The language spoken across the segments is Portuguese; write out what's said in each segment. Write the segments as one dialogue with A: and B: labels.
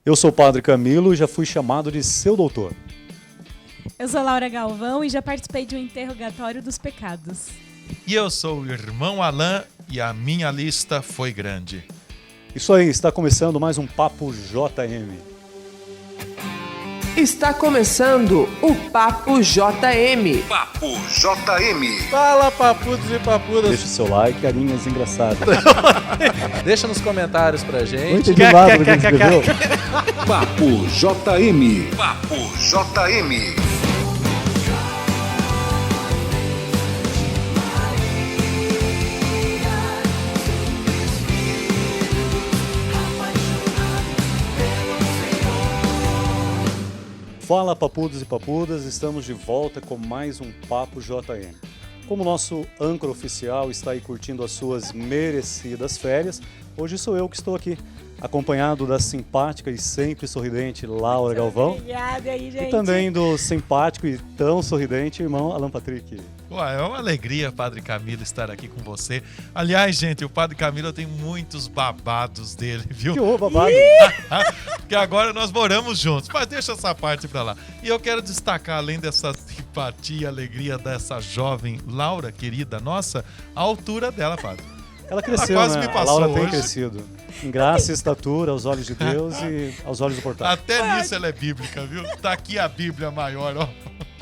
A: Eu sou o Padre Camilo e já fui chamado de seu doutor.
B: Eu sou Laura Galvão e já participei de um interrogatório dos pecados.
C: E eu sou o irmão Alain e a minha lista foi grande.
A: Isso aí, está começando mais um Papo JM.
D: Está começando o Papo JM.
E: Papo JM.
F: Fala, papudos e papudas.
A: Deixa o seu like, carinhas engraçadas.
F: Deixa nos comentários pra
A: Não
F: gente.
A: entendi nada do que ele escreveu.
E: Papo JM. Papo JM.
A: Fala, papudos e papudas, estamos de volta com mais um Papo JM. Como nosso âncora oficial está aí curtindo as suas merecidas férias, hoje sou eu que estou aqui, acompanhado da simpática e sempre sorridente Laura Galvão.
B: Obrigada aí, gente.
A: E também do simpático e tão sorridente irmão Alan Patrick.
C: Ué, é uma alegria, Padre Camilo, estar aqui com você. Aliás, gente, o Padre Camilo tem muitos babados dele, viu?
A: Que ô, babado!
C: Porque agora nós moramos juntos, mas deixa essa parte pra lá. E eu quero destacar, além dessa simpatia e alegria dessa jovem Laura, querida nossa, a altura dela, Padre.
A: Ela cresceu,
C: quase
A: né?
C: me
A: A
C: passou
A: Laura tem
C: hoje.
A: crescido. Em graça e estatura aos olhos de Deus e aos olhos do portal.
C: Até nisso ela é bíblica, viu? Tá aqui a Bíblia maior, ó.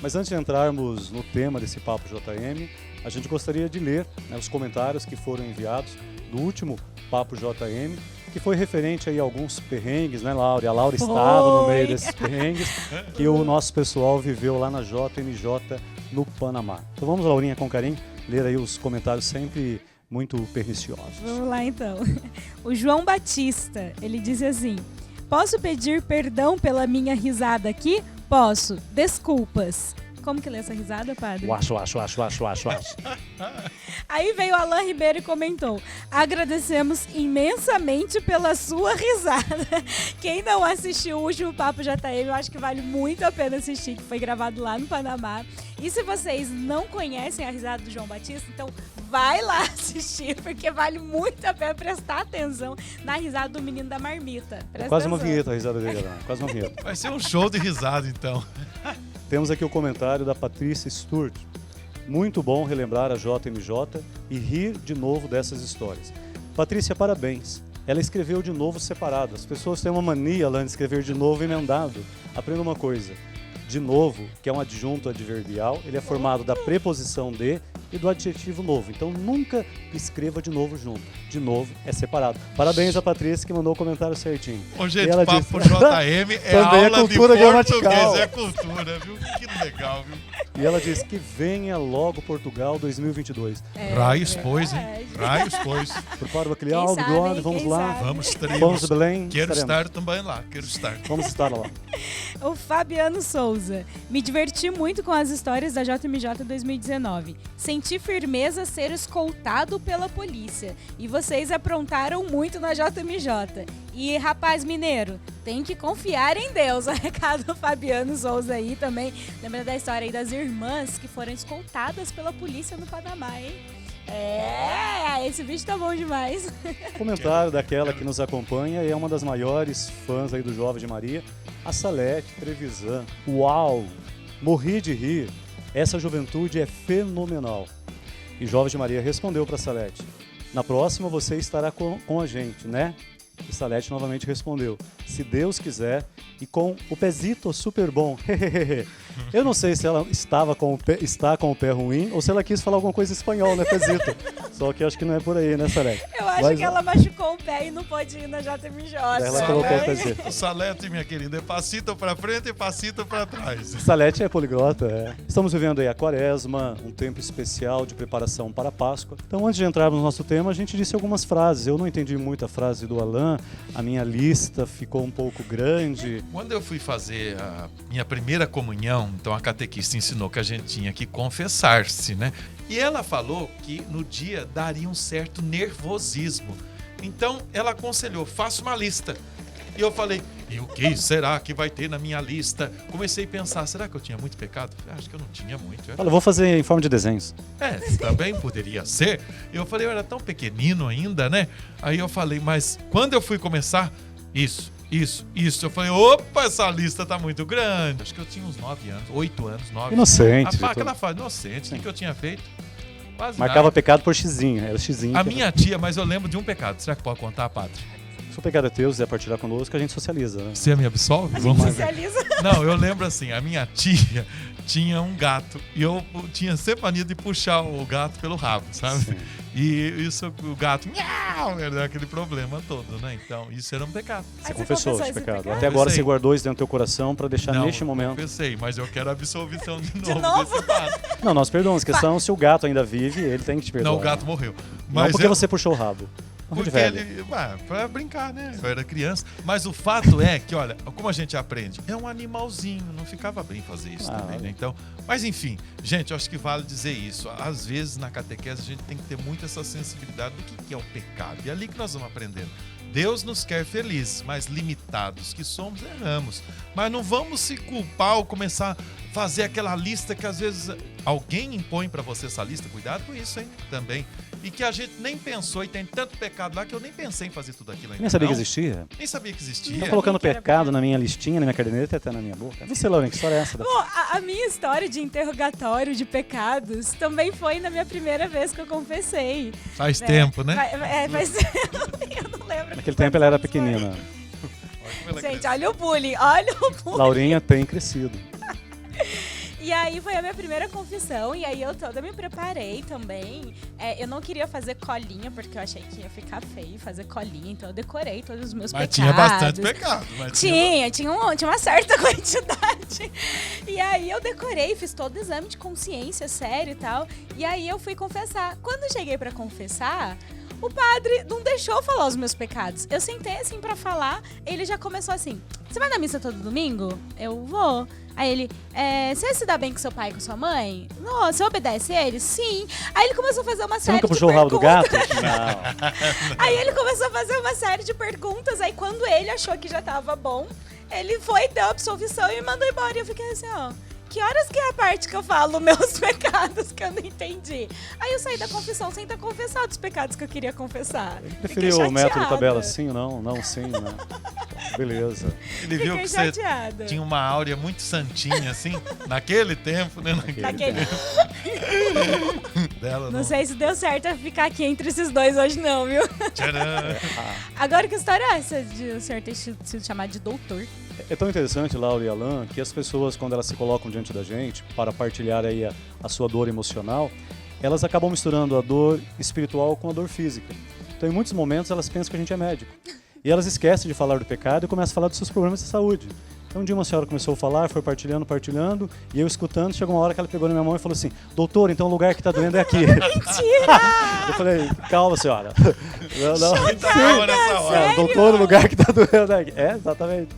A: Mas antes de entrarmos no tema desse Papo JM, a gente gostaria de ler, né, os comentários que foram enviados do último Papo JM, que foi referente aí a alguns perrengues, né, Laura? E a Laura estava no meio desses perrengues que o nosso pessoal viveu lá na JMJ no Panamá. Então vamos, Laurinha, com carinho, ler aí os comentários sempre muito perniciosos.
B: Vamos lá, então. O João Batista, ele diz assim: posso pedir perdão pela minha risada aqui? Posso. Desculpas. Como que lê essa risada, padre?
A: Acho.
B: Aí veio o Alain Ribeiro e comentou: agradecemos imensamente pela sua risada. Quem não assistiu o último Papo JM, eu acho que vale muito a pena assistir, que foi gravado lá no Panamá. E se vocês não conhecem a risada do João Batista, então vai lá assistir, porque vale muito a pena prestar atenção na risada do menino da marmita. Presta
A: Quase uma
B: atenção.
A: vinheta a risada dele, Alan. Quase uma vinheta.
C: Vai ser um show de risada, então.
A: Temos aqui o comentário da Patrícia Sturt. Muito bom relembrar a JMJ e rir de novo dessas histórias. Patrícia, parabéns. Ela escreveu de novo separado. As pessoas têm uma mania lá de escrever de novo emendado. Aprenda uma coisa. De novo, que é um adjunto adverbial, ele é formado da preposição de e do adjetivo novo. Então nunca escreva de novo junto. De novo é separado. Parabéns a Patrícia que mandou o comentário certinho.
C: Ô, gente,
A: E ela
C: Papo
A: disse-
C: JM é
A: Também é
C: aula
A: cultura
C: de
A: gramatical.
C: português, é cultura, viu? Que legal, viu?
A: E ela diz que venha logo Portugal 2022.
C: Raios, pois, hein?
B: verdade.
C: Raios, pois.
A: Prepara o
B: Quem
A: bacalhau,
B: sabe,
A: bigode,
B: hein?
A: vamos
B: Quem
A: lá.
B: sabe?
C: Vamos,
A: Vamos
C: teremos.
A: de Belém.
C: Quero
A: estaremos.
C: estar também lá, quero estar.
A: Vamos estar lá.
B: O Fabiano Souza. Me diverti muito com as histórias da JMJ 2019. Senti firmeza ser escoltado pela polícia. E vocês aprontaram muito na JMJ. E, rapaz mineiro, tem que confiar em Deus. O recado do Fabiano Souza aí também. Lembrando da história aí das irmãs que foram escoltadas pela polícia no Panamá, hein? Esse bicho tá bom demais.
A: Comentário daquela que nos acompanha e é uma das maiores fãs aí do Jovem de Maria, a Salete Trevisan. Uau! Morri de rir. Essa juventude é fenomenal. E Jovem de Maria respondeu para Salete: na próxima você estará com a gente, né? E Salete novamente respondeu: se Deus quiser, e com o pezito super bom. Eu não sei se ela está com o pé ruim ou se ela quis falar alguma coisa em espanhol, né, pezito? Só que eu acho que não é por aí, né, Salete?
B: Eu acho
A: Mas-
B: que ela machucou o pé e não pôde ir na JMJ.
A: Ela colocou o pezito.
C: O Salete, minha querida, é passito pra frente e passito pra trás.
A: Salete é poliglota, é. Estamos vivendo aí a Quaresma, um tempo especial de preparação para a Páscoa. Então, antes de entrarmos no nosso tema, a gente disse algumas frases. Eu não entendi muito a frase do Alain, a minha lista ficou um pouco grande.
C: Quando eu fui fazer a minha primeira comunhão, então a catequista ensinou que a gente tinha que confessar-se, né? E ela falou que no dia daria um certo nervosismo. Então ela aconselhou, faça uma lista. E eu falei, e o que será que vai ter na minha lista? Comecei a pensar, será que eu tinha muito pecado? Acho que eu não tinha muito.
A: Olha, eu vou fazer em forma de desenhos.
C: Também poderia ser. Eu falei, eu era tão pequenino ainda, né? Aí eu falei, mas quando eu fui começar, isso, Isso. Eu falei, opa, essa lista tá muito grande. Acho que eu tinha uns 9 anos, 8 anos, 9.
A: Inocente.
C: Aquela fase, inocente. O que eu tinha feito? Quase
A: Marcava
C: nada.
A: pecado por xizinho. Era o xizinho.
C: A minha tia, mas eu lembro de um pecado. Será que pode contar, padre?
A: Se o pecado é teu, se quiser partilhar conosco, a gente socializa, né?
C: Você me absolve?
B: A gente socializa.
C: Não, eu lembro assim, a minha tia tinha um gato e eu tinha sempre mania de puxar o gato pelo rabo, sabe?
A: Sim.
C: E isso, o gato, miau, era aquele problema todo, né? Então, isso era um pecado.
B: Aí
A: Você confessou esse
B: esse
A: pecado.
B: pecado?
A: Até agora
C: Confessei.
A: você guardou isso dentro do teu coração para deixar
C: Não,
A: neste momento.
C: Confessei, mas eu quero a absolvição de novo.
B: novo?
C: desse padre.
A: Não, nós perdoamos. A questão é se o gato ainda vive, ele tem que te perdoar.
C: Não, o gato morreu.
A: Não
C: Mas
A: porque
C: eu-
A: você puxou o rabo. Não de
C: Porque
A: velho.
C: ele. Pra brincar, né? Eu era criança. Mas o fato é que, olha, como a gente aprende, é um animalzinho, não ficava bem fazer isso também, né? Então, mas enfim, gente, eu acho que vale dizer isso. Às vezes na catequese a gente tem que ter muito essa sensibilidade do que é o pecado. E é ali que nós vamos aprendendo. Deus nos quer felizes, mas limitados que somos, erramos. Mas não vamos se culpar ou começar a fazer aquela lista que às vezes alguém impõe pra você essa lista. Cuidado com isso, hein? Também. E que a gente nem pensou, e tem tanto pecado lá que eu nem pensei em fazer tudo aquilo ainda.
A: Nem sabia que
C: não.
A: existia.
C: Nem sabia que existia.
A: Tô colocando
B: que era
A: pecado na minha listinha, na minha caderneta e até na minha boca. Não sei, Lauren, que história é essa?
B: Bom, a minha história de interrogatório de pecados também foi na minha primeira vez que eu confessei.
C: Faz tempo, né?
B: Mas eu não lembro.
A: Naquele tempo ela era
B: quantos anos
A: pequenina.
B: foi. Gente, olha o bullying, olha o bullying.
A: Laurinha tem crescido.
B: E aí foi a minha primeira confissão, e aí eu toda me preparei também. Eu não queria fazer colinha, porque eu achei que ia ficar feio fazer colinha, então eu decorei todos os meus
C: Mas
B: pecados.
C: tinha bastante pecado. Mas
B: Tinha uma certa quantidade. E aí eu decorei, fiz todo o exame de consciência, sério e tal. E aí eu fui confessar. Quando eu cheguei pra confessar, o padre não deixou eu falar os meus pecados. Eu sentei assim pra falar, ele já começou assim: você vai na missa todo domingo? Eu vou. Aí ele, você se dá bem com seu pai e com sua mãe? Não, você obedece eles? Sim. Aí ele começou a fazer uma
A: Você
B: série
A: nunca
B: de
A: puxou o rabo do
B: perguntas.
A: gato? Não.
B: Aí ele começou a fazer uma série de perguntas. Aí quando ele achou que já tava bom, ele foi, deu a absolvição e me mandou embora. E eu fiquei assim, ó, que horas que é a parte que eu falo meus pecados que eu não entendi? Aí eu saí da confissão sem ter confessado os pecados que eu queria confessar.
A: Preferiu
B: Fiquei
A: o método
B: chateada.
A: tabela sim, não, não, sim, não. Beleza.
C: ele viu
B: Fiquei
C: que você
B: chateada.
C: tinha uma áurea muito santinha, assim, naquele tempo, né?
B: Naquele...
C: Dela,
B: Não sei se deu certo eu ficar aqui entre esses dois hoje não, viu?
C: Tcharam.
B: Agora que história é essa de o senhor ter sido chamado de doutor?
A: É tão interessante, Laura e Alan, que as pessoas, quando elas se colocam diante da gente para partilhar aí a sua dor emocional, elas acabam misturando a dor espiritual com a dor física. Então, em muitos momentos, elas pensam que a gente é médico. E elas esquecem de falar do pecado e começam a falar dos seus problemas de saúde. Então, um dia uma senhora começou a falar, foi partilhando, e eu escutando, chegou uma hora que ela pegou na minha mão e falou assim: doutor, então o lugar que tá doendo é aqui.
B: Mentira!
A: Eu falei: calma, senhora. Não,
C: Muita calma nessa hora.
A: É, doutor, o lugar que tá doendo é aqui. É, exatamente.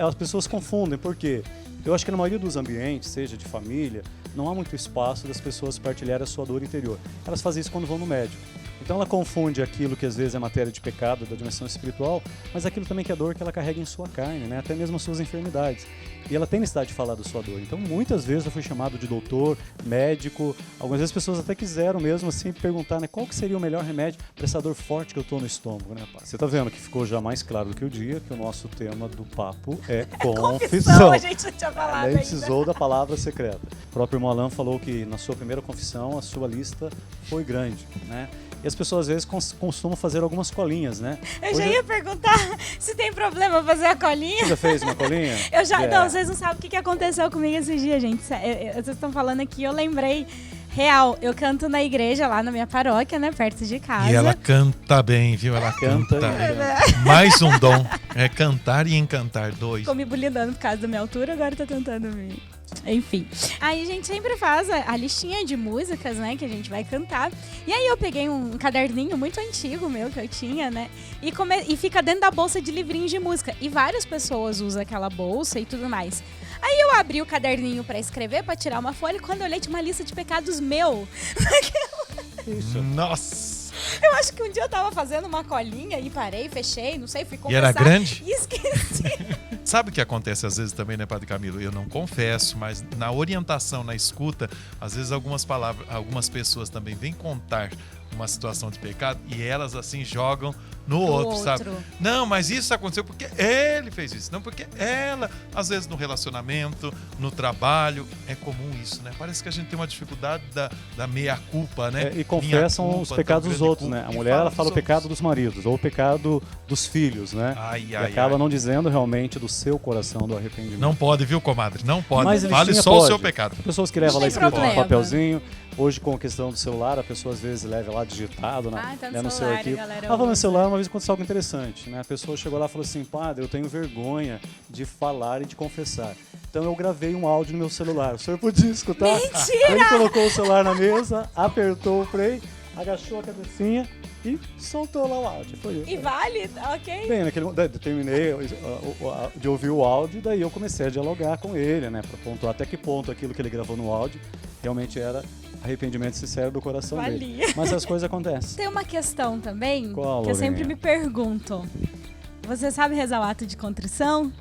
A: As pessoas confundem, por quê? Eu acho que na maioria dos ambientes, seja de família, não há muito espaço das pessoas partilharem a sua dor interior. Elas fazem isso quando vão no médico. Então ela confunde aquilo que às vezes é matéria de pecado, da dimensão espiritual, mas aquilo também que é dor que ela carrega em sua carne, né? Até mesmo as suas enfermidades. E ela tem necessidade de falar da sua dor. Então muitas vezes eu fui chamado de doutor, médico, algumas vezes as pessoas até quiseram mesmo assim perguntar, né, qual que seria o melhor remédio para essa dor forte que eu tô no estômago, né, pai? Você tá vendo que ficou já mais claro do que o dia que o nosso tema do papo é confissão.
B: A gente não tinha falado
A: Nem
B: ainda.
A: precisou da palavra secreta. O próprio irmão Alan falou que na sua primeira confissão a sua lista foi grande, né? E as pessoas às vezes costumam fazer algumas colinhas, né?
B: Eu já ia perguntar se tem problema fazer a colinha.
A: Você já fez uma colinha?
B: Eu já.
A: É.
B: Não, vocês não sabem o que aconteceu comigo esses dias, gente. Vocês estão falando aqui, eu lembrei. Real, eu canto na igreja lá na minha paróquia, né? Perto de casa.
C: E ela canta bem, viu? Ela
A: Canta
C: canta.
A: e-
C: Mais um dom. É cantar e encantar. 2.
B: Ficou me bullyingando por causa da minha altura, agora tá tentando me... Enfim. Aí a gente sempre faz a listinha de músicas, né? Que a gente vai cantar. E aí eu peguei um caderninho muito antigo meu que eu tinha, né? E fica dentro da bolsa de livrinhos de música. E várias pessoas usam aquela bolsa e tudo mais. Aí eu abri o caderninho pra escrever, pra tirar uma folha. E quando eu olhei, tinha uma lista de pecados meu.
A: Isso.
C: Nossa!
B: Eu acho que um dia eu tava fazendo uma colinha e parei, fechei, não sei, fui
C: E
B: confessar.
C: era grande?
B: E esqueci.
C: Sabe o que acontece às vezes também, né, Padre Camilo? Eu não confesso, mas na orientação, na escuta, às vezes algumas pessoas também vêm contar uma situação de pecado e elas assim jogam no outro, sabe? Não, mas isso aconteceu porque ele fez isso. Não porque ela, às vezes no relacionamento, no trabalho, é comum isso, né? Parece que a gente tem uma dificuldade da meia-culpa, né?
A: E confessam os pecados dos outros, né? A mulher, ela fala o pecado dos maridos, ou o pecado dos filhos, né? E acaba não dizendo realmente do seu coração, do arrependimento.
C: Não pode, viu, comadre? Não pode.
A: Mas
C: Fale só o seu pecado.
A: Tem pessoas que levam lá escrito no papelzinho. Hoje, com a questão do celular, a pessoa às vezes leva lá digitado no seu arquivo. Falando no celular, uma vez aconteceu algo interessante, né? A pessoa chegou lá e falou assim: padre, eu tenho vergonha de falar e de confessar. Então eu gravei um áudio no meu celular. O senhor podia escutar?
B: Mentira!
A: Ele colocou o celular na mesa, apertou o play, agachou a cabecinha e soltou lá o áudio. Foi eu.
B: E vale? Ok.
A: Bem, terminei de ouvir o áudio e daí eu comecei a dialogar com ele, né? Para pontuar até que ponto aquilo que ele gravou no áudio realmente era arrependimento sincero do coração dele. Mas as coisas acontecem.
B: Tem uma questão também
A: Qual,
B: que eu sempre me pergunto. Você sabe rezar o ato de contrição?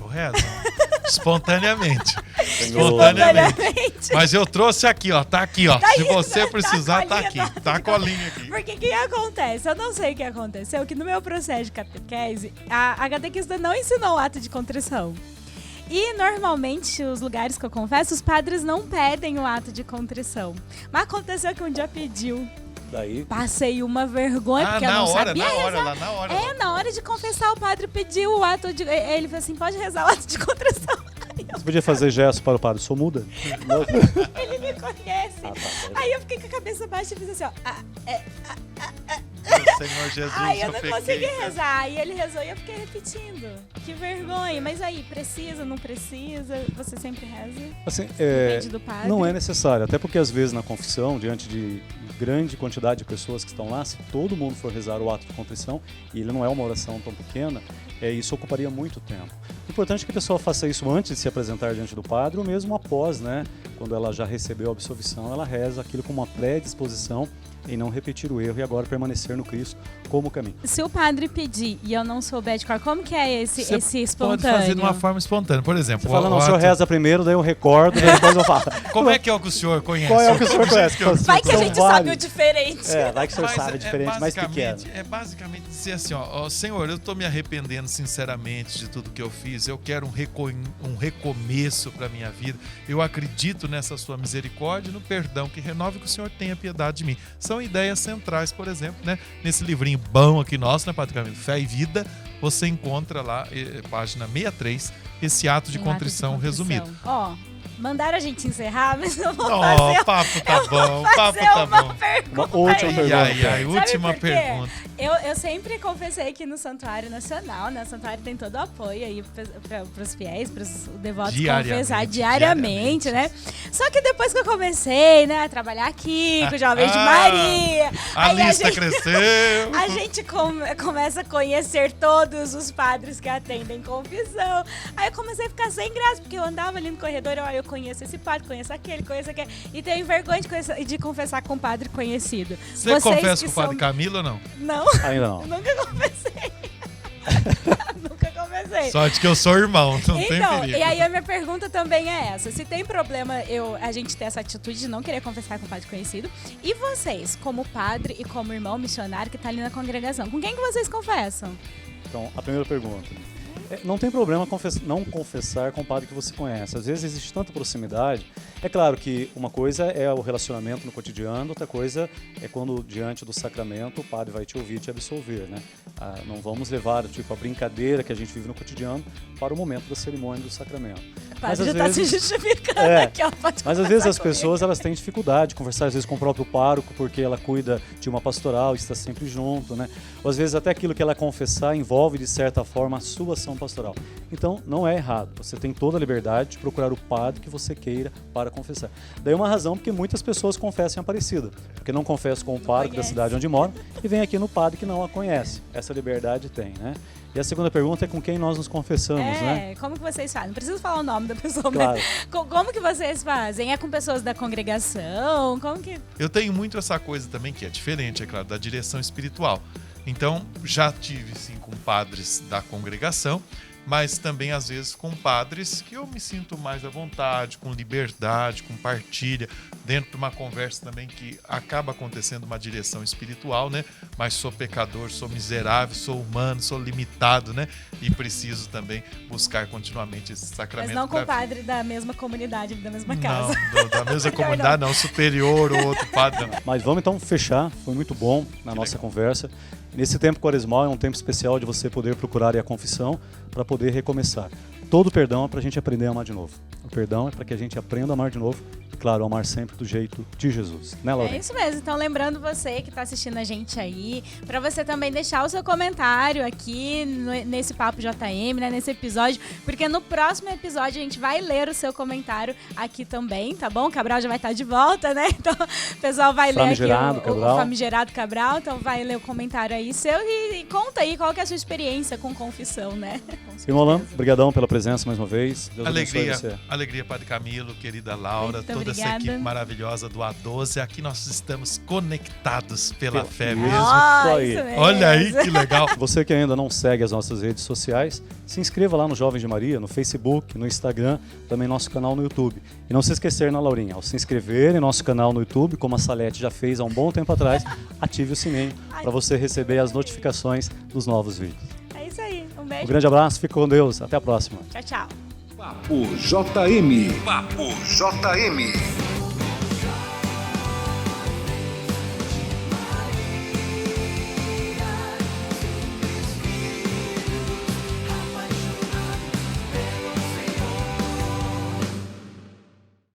C: Eu rezo. Espontaneamente.
B: Espontaneamente.
C: Mas eu trouxe aqui, ó. Tá aqui, ó.
B: Tá
C: Se
B: aí,
C: você precisar, tá aqui. Tá a colinha aqui.
B: Porque o que acontece? Eu não sei o que aconteceu, que no meu processo de catequese, a catequista não ensinou o ato de contrição. E, normalmente, os lugares que eu confesso, os padres não pedem o ato de contrição. Mas aconteceu que um dia pediu.
A: Daí...
B: Passei uma vergonha, porque eu não sabia rezar.
C: Na hora.
B: Na hora de confessar, o padre pediu o ato de... Ele falou assim, pode rezar o ato de contrição.
A: Você podia fazer gesto para o padre, sou muda?
B: Ele me conhece. Aí eu fiquei com a cabeça baixa e fiz assim, ó.
C: Senhor Jesus,
B: aí eu não consegui rezar. Aí ele rezou e eu fiquei repetindo. Que vergonha. Mas aí, precisa, não precisa? Você sempre reza?
A: Assim,
B: Depende do padre.
A: não é necessário. Até porque às vezes na confissão, diante de grande quantidade de pessoas que estão lá, se todo mundo for rezar o ato de contrição, e ele não é uma oração tão pequena, isso ocuparia muito tempo. O importante é que a pessoa faça isso antes de se apresentar diante do padre, ou mesmo após, né? Quando ela já recebeu a absolvição, ela reza aquilo com uma predisposição em não repetir o erro e agora permanecer no Cristo como caminho.
B: Se o padre pedir e eu não souber de cor, como que é esse espontâneo?
C: Pode fazer de uma forma espontânea. Por exemplo,
A: você fala, não, o senhor reza primeiro, daí eu recordo, daí depois eu falo.
C: Como é que é o que o senhor conhece?
A: Qual é o que o senhor conhece?
B: Vai que a gente sabe o diferente.
A: Vai que o senhor sabe o diferente, mais pequeno.
C: É basicamente dizer assim, ó, Senhor, eu estou me arrependendo sinceramente de tudo que eu fiz, eu quero um recomeço para minha vida, eu acredito nessa sua misericórdia e no perdão que renove, que o senhor tenha piedade de mim. São ideias centrais, por exemplo, né? Nesse livrinho bom aqui nosso, né, Padre Camilo? Fé e Vida, você encontra lá, página 63, esse ato de contrição resumido.
B: Ó, mandaram a gente encerrar, mas eu vou fazer...
C: O papo tá bom, o papo tá bom.
B: Pergunta.
A: Uma última pergunta.
C: Última pergunta.
B: Eu sempre confessei aqui no Santuário Nacional, né? O Santuário tem todo o apoio aí para os fiéis, para os devotos confessar diariamente, né? Só que depois que eu comecei, né, a trabalhar aqui com o Jovens de Maria...
C: A lista cresceu!
B: A gente começa a conhecer todos os padres que atendem confissão. Aí eu comecei a ficar sem graça, porque eu andava ali no corredor, eu conheço esse padre, conheço aquele, e tenho vergonha de confessar com um padre conhecido.
C: Você confessa com o Padre Camilo ou não?
B: Não.
A: Ainda não.
B: Nunca confessei. Nunca confessei.
C: Só de que eu sou irmão, não tem perigo.
B: E aí a minha pergunta também é essa. Se tem problema a gente ter essa atitude de não querer confessar com um padre conhecido, e vocês, como padre e como irmão missionário que tá ali na congregação, com quem que vocês confessam?
A: Então, a primeira pergunta. Não tem problema não confessar com o padre que você conhece. Às vezes existe tanta proximidade. É claro que uma coisa é o relacionamento no cotidiano, outra coisa é quando, diante do sacramento, o padre vai te ouvir e te absolver, né? Não vamos levar a brincadeira que a gente vive no cotidiano para o momento da cerimônia do sacramento.
B: O padre já está se justificando aqui, ó.
A: Mas às vezes as pessoas elas têm dificuldade de conversar, às vezes com o próprio pároco, porque ela cuida de uma pastoral, está sempre junto, né? Ou às vezes até aquilo que ela confessar envolve, de certa forma, a sua ação pastoral. Então, não é errado. Você tem toda a liberdade de procurar o padre que você queira para confessar. Daí uma razão porque muitas pessoas confessam em Aparecida, porque não confessam com o pároco da cidade onde moram e vem aqui no padre que não a conhece. Essa liberdade tem, né? E a segunda pergunta é com quem nós nos confessamos, né?
B: Como que vocês fazem? Não preciso falar o nome da pessoa,
A: claro.
B: Mas como que vocês fazem? É com pessoas da congregação? Como que...
C: Eu tenho muito essa coisa também, que é diferente, é claro, da direção espiritual. Então, já tive, sim, com padres da congregação mas também às vezes com padres que eu me sinto mais à vontade, com liberdade, com partilha, dentro de uma conversa também que acaba acontecendo uma direção espiritual, né? Mas sou pecador, sou miserável, sou humano, sou limitado, né? E preciso também buscar continuamente esse sacramento.
B: Mas não com
C: da
B: o padre da mesma comunidade, da mesma casa.
C: Não, da mesma comunidade não, superior ou outro padre não.
A: Mas vamos então fechar, foi muito bom na nossa conversa. Nesse tempo quaresmal é um tempo especial de você poder procurar a confissão para poder recomeçar. Todo perdão é para a gente aprender a amar de novo. O perdão é para que a gente aprenda a amar de novo e, claro, amar sempre do jeito de Jesus. Né, Laura?
B: É isso mesmo. Então, lembrando você que está assistindo a gente aí, para você também deixar o seu comentário aqui nesse Papo JM, né, nesse episódio, porque no próximo episódio a gente vai ler o seu comentário aqui também, tá bom? O Cabral já vai estar de volta, né? Então, o pessoal vai ler aqui o famigerado Cabral, então vai ler o comentário aí seu e conta aí qual que é a sua experiência com confissão, né?
A: Imolan, brigadão pela presença mais uma vez. Deus
C: alegria,
A: você.
C: Alegria, Padre Camilo, querida Laura,
B: Muito
C: toda
B: obrigada.
C: essa equipe maravilhosa do A12. Aqui nós estamos conectados pela fé
A: mesmo.
C: mesmo.
B: Oh,
A: aí.
B: isso mesmo.
C: Olha aí que legal.
A: Você que ainda não segue as nossas redes sociais, se inscreva lá no Jovens de Maria, no Facebook, no Instagram, também nosso canal no YouTube. E não se esquecer, né, Laurinha, ao se inscrever em nosso canal no YouTube, como a Salete já fez há um bom tempo atrás, ative o sininho para você receber as notificações dos novos vídeos.
B: É isso aí. Um
A: Um
B: beijo.
A: grande abraço, fique com Deus, até a próxima.
B: Tchau, tchau.
E: Papo JM. Papo JM.